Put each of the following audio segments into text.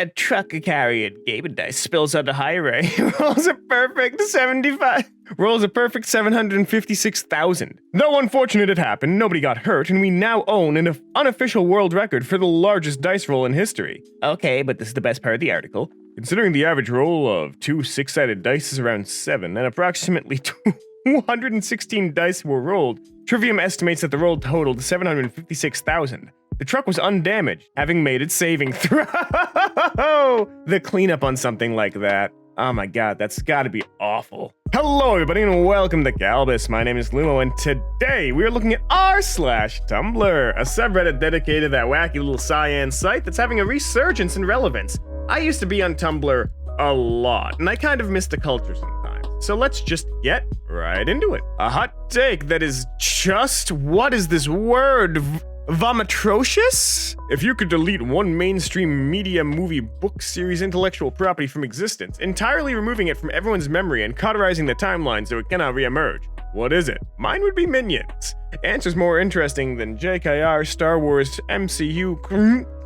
A truck carrying Gaiman dice spills onto highway, rolls a perfect 756,000. Though unfortunate it happened, nobody got hurt, and we now own an unofficial world record for the largest dice roll in history. Okay, but this is the best part of the article. Considering the average roll of 2 6-sided dice is around 7, and approximately 216 dice were rolled, Trivium estimates that the roll totaled 756,000. The truck was undamaged, having made its saving throw. The cleanup on something like that. Oh my god, that's gotta be awful. Hello everybody and welcome to Kalbus. My name is Lumo and today we are looking at r/Tumblr, a subreddit dedicated to that wacky little cyan site that's having a resurgence in relevance. I used to be on Tumblr a lot, and I kind of miss the culture sometimes. So let's just get right into it. A hot take that is just, what is this word? Vomitrocious? If you could delete one mainstream media, movie, book series, intellectual property from existence, entirely removing it from everyone's memory and cauterizing the timeline so it cannot reemerge, what is it? Mine would be Minions. Answers more interesting than JKR, Star Wars, MCU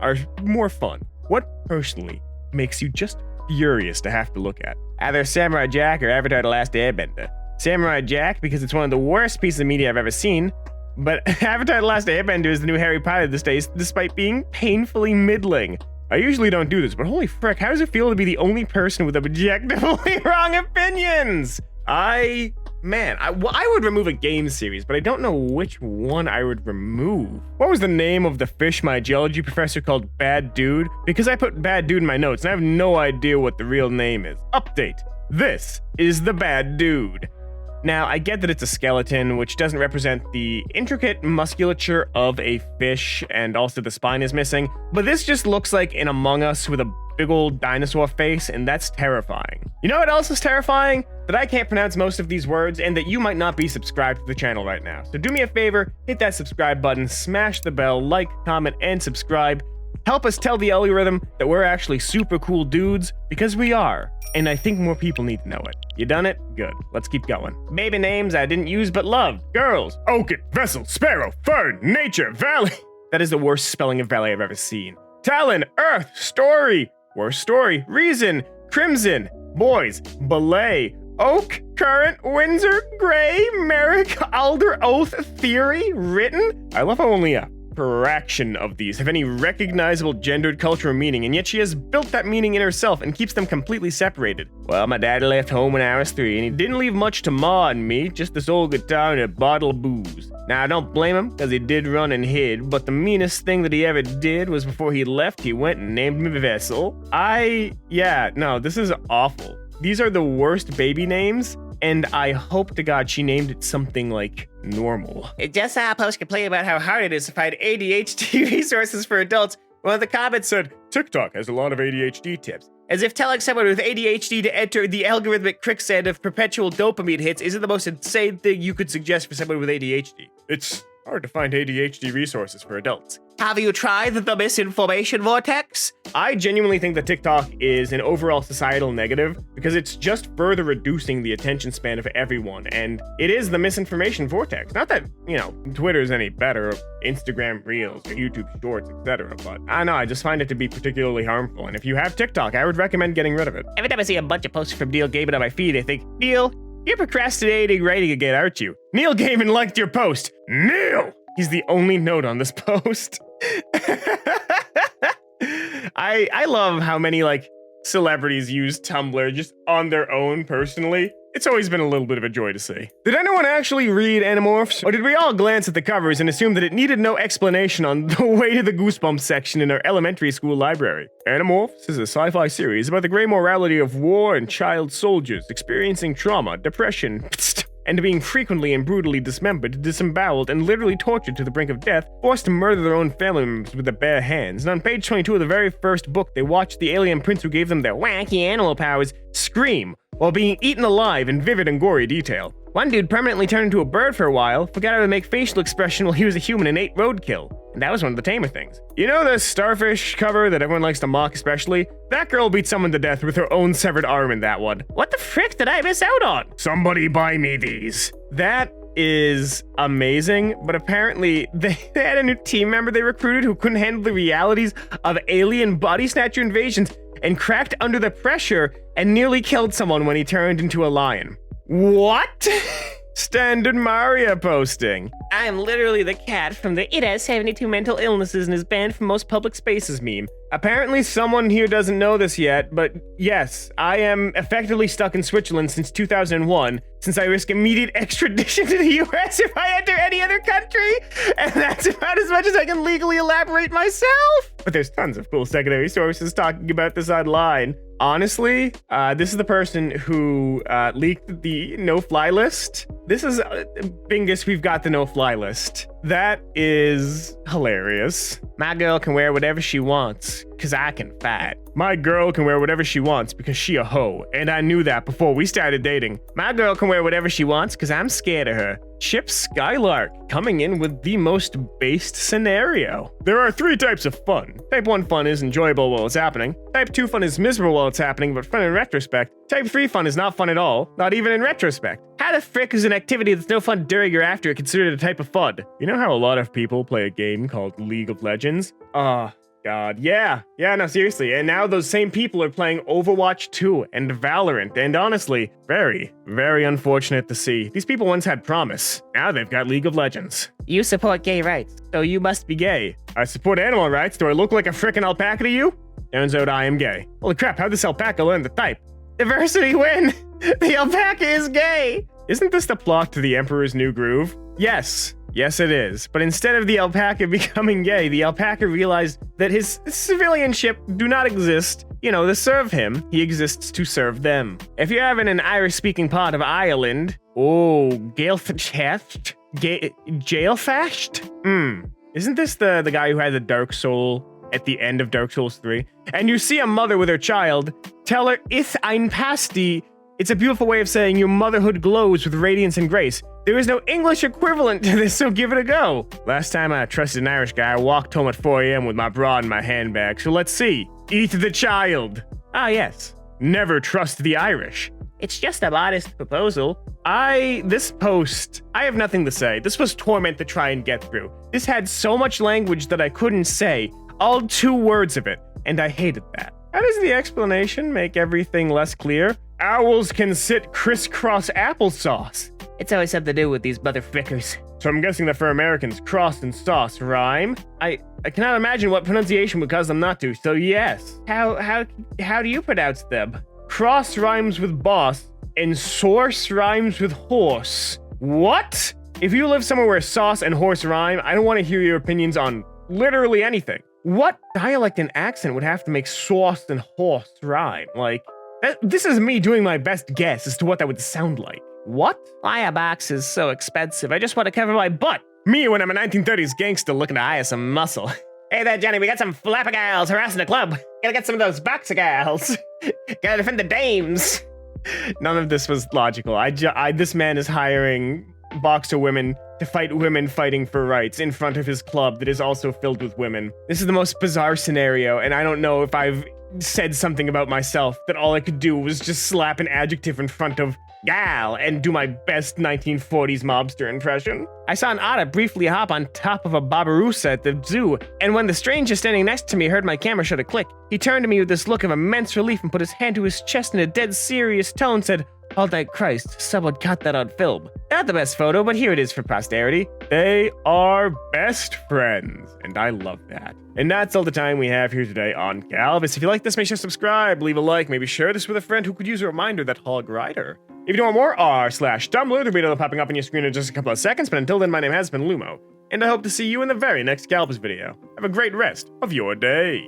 are more fun. What personally makes you just furious to have to look at? Either Samurai Jack or Avatar: The Last Airbender. Samurai Jack because it's one of the worst pieces of media I've ever seen, but Avatar: The Last Airbender is the new Harry Potter these days, despite being painfully middling. I usually don't do this, but holy frick, how does it feel to be the only person with objectively wrong opinions? I would remove a game series, but I don't know which one I would remove. What was the name of the fish my geology professor called Bad Dude? Because I put Bad Dude in my notes, and I have no idea what the real name is. Update. This is the Bad Dude. Now, I get that it's a skeleton, which doesn't represent the intricate musculature of a fish, and also the spine is missing, but this just looks like an Among Us with a big old dinosaur face, and that's terrifying. You know what else is terrifying? That I can't pronounce most of these words, and that you might not be subscribed to the channel right now. So do me a favor, hit that subscribe button, smash the bell, like, comment, and subscribe. Help us tell the algorithm that we're actually super cool dudes, because we are. And I think more people need to know it. You done it? Good. Let's keep going. Baby names I didn't use but loved. Girls. Oaken, Vessel, Sparrow, Fern, Nature, Valley. That is the worst spelling of Valley I've ever seen. Talon, Earth, Story. Worst story. Reason, Crimson. Boys, Belay. Oak, Current, Windsor, Gray, Merrick, Alder, Oath, Theory, Written. I love how only a fraction of these have any recognizable gendered culture or meaning, and yet she has built that meaning in herself and keeps them completely separated. Well, my daddy left home when I was 3, and he didn't leave much to Ma and me, just this old guitar and a bottle of booze. Now, I don't blame him, because he did run and hid, but the meanest thing that he ever did was before he left, he went and named me Vessel. This is awful. These are the worst baby names, and I hope to God she named it something like normal. It just saw a post complaining about how hard it is to find ADHD resources for adults. One of the comments said, TikTok has a lot of ADHD tips. As if telling someone with ADHD to enter the algorithmic quicksand of perpetual dopamine hits isn't the most insane thing you could suggest for someone with ADHD. It's hard to find ADHD resources for adults. Have you tried the misinformation vortex? I genuinely think that TikTok is an overall societal negative because it's just further reducing the attention span of everyone, and it is the misinformation vortex. Not that, Twitter is any better, or Instagram Reels, or YouTube Shorts, etc., but I just find it to be particularly harmful, and if you have TikTok, I would recommend getting rid of it. Every time I see a bunch of posts from Neil Gaiman on my feed, I think, Neil, you're procrastinating writing again, aren't you? Neil Gaiman liked your post. Neil! He's the only note on this post. I love how many, celebrities use Tumblr just on their own personally. It's always been a little bit of a joy to see. Did anyone actually read Animorphs? Or did we all glance at the covers and assume that it needed no explanation on the way to the Goosebumps section in our elementary school library? Animorphs is a sci-fi series about the gray morality of war and child soldiers experiencing trauma, depression, and being frequently and brutally dismembered, disemboweled, and literally tortured to the brink of death, forced to murder their own family members with their bare hands. And on page 22 of the very first book, they watched the alien prince who gave them their wacky animal powers scream while being eaten alive in vivid and gory detail. One dude permanently turned into a bird for a while, forgot how to make facial expression while he was a human and ate roadkill. And that was one of the tamer things. You know the starfish cover that everyone likes to mock especially? That girl beat someone to death with her own severed arm in that one. What the frick did I miss out on? Somebody buy me these. That is amazing, but apparently they had a new team member they recruited who couldn't handle the realities of alien body snatcher invasions and cracked under the pressure and nearly killed someone when he turned into a lion. What? Standard Mario posting. I am literally the cat from the "It has 72 mental illnesses and is banned from most public spaces" meme. Apparently someone here doesn't know this yet, but yes, I am effectively stuck in Switzerland since 2001, since I risk immediate extradition to the US if I enter any other country, and that's about as much as I can legally elaborate myself. But there's tons of cool secondary sources talking about this online. Honestly, this is the person who leaked the no-fly list. This is Bingus, we've got the no-fly list. That is hilarious. My girl can wear whatever she wants, cause I can fight. My girl can wear whatever she wants because she a hoe, and I knew that before we started dating. My girl can wear whatever she wants cause I'm scared of her. Chip Skylark coming in with the most based scenario. There are 3 types of fun. Type 1 fun is enjoyable while it's happening. Type 2 fun is miserable while it's happening, but fun in retrospect. Type 3 fun is not fun at all, not even in retrospect. How the frick is an activity that's no fun during or after considered a type of fun? You know how a lot of people play a game called League of Legends? God, yeah, no, seriously, and now those same people are playing Overwatch 2 and Valorant, and honestly, very, very unfortunate to see. These people once had promise, now they've got League of Legends. You support gay rights, so you must be gay. I support animal rights, do I look like a frickin' alpaca to you? Turns out I am gay. Holy crap, how'd this alpaca learn the type? Diversity win! The alpaca is gay! Isn't this the plot to The Emperor's New Groove? Yes, it is. But instead of the alpaca becoming gay, the alpaca realized that his civilianship do not exist, to serve him. He exists to serve them. If you're having an Irish-speaking part of Ireland, Jailfashed? Isn't this the guy who had the Dark Soul at the end of Dark Souls 3? And you see a mother with her child, tell her, "Ith ein pasty." It's a beautiful way of saying your motherhood glows with radiance and grace. There is no English equivalent to this, so give it a go. Last time I trusted an Irish guy, I walked home at 4 a.m. with my bra in my handbag, so let's see. Eat the child. Ah, yes. Never trust the Irish. It's just a modest proposal. This post, I have nothing to say. This was torment to try and get through. This had so much language that I couldn't say, all 2 words of it, and I hated that. How does the explanation make everything less clear? Owls can sit crisscross applesauce. It's always something to do with these motherfuckers. So I'm guessing that for Americans, cross and sauce rhyme? I cannot imagine what pronunciation would cause them not to, so yes. How do you pronounce them? Cross rhymes with boss, and source rhymes with horse. What? If you live somewhere where sauce and horse rhyme, I don't want to hear your opinions on literally anything. What dialect and accent would have to make sauce and horse rhyme? This is me doing my best guess as to what that would sound like. What? Why a box is so expensive? I just want to cover my butt. Me when I'm a 1930s gangster looking to hire some muscle. Hey there, Johnny, we got some flapper gals harassing the club. Gotta get some of those boxer gals. Gotta defend the dames. None of this was logical. This man is hiring boxer women to fight women fighting for rights in front of his club that is also filled with women. This is the most bizarre scenario, and I don't know if I've said something about myself that all I could do was just slap an adjective in front of gal and do my best 1940s mobster impression. I saw an otter briefly hop on top of a babirusa at the zoo, and when the stranger standing next to me heard my camera shutter click, he turned to me with this look of immense relief and put his hand to his chest in a dead serious tone, said, "All thank Christ, someone caught that on film." Not the best photo, but here it is for posterity. They are best friends, and I love that. And that's all the time we have here today on Kalbus. If you like this, make sure to subscribe, leave a like, maybe share this with a friend who could use a reminder that Hog Rider. If you want more, r/Tumblr, there'll be another popping up on your screen in just a couple of seconds, but until then, my name has been Lumo, and I hope to see you in the very next Kalbus video. Have a great rest of your day.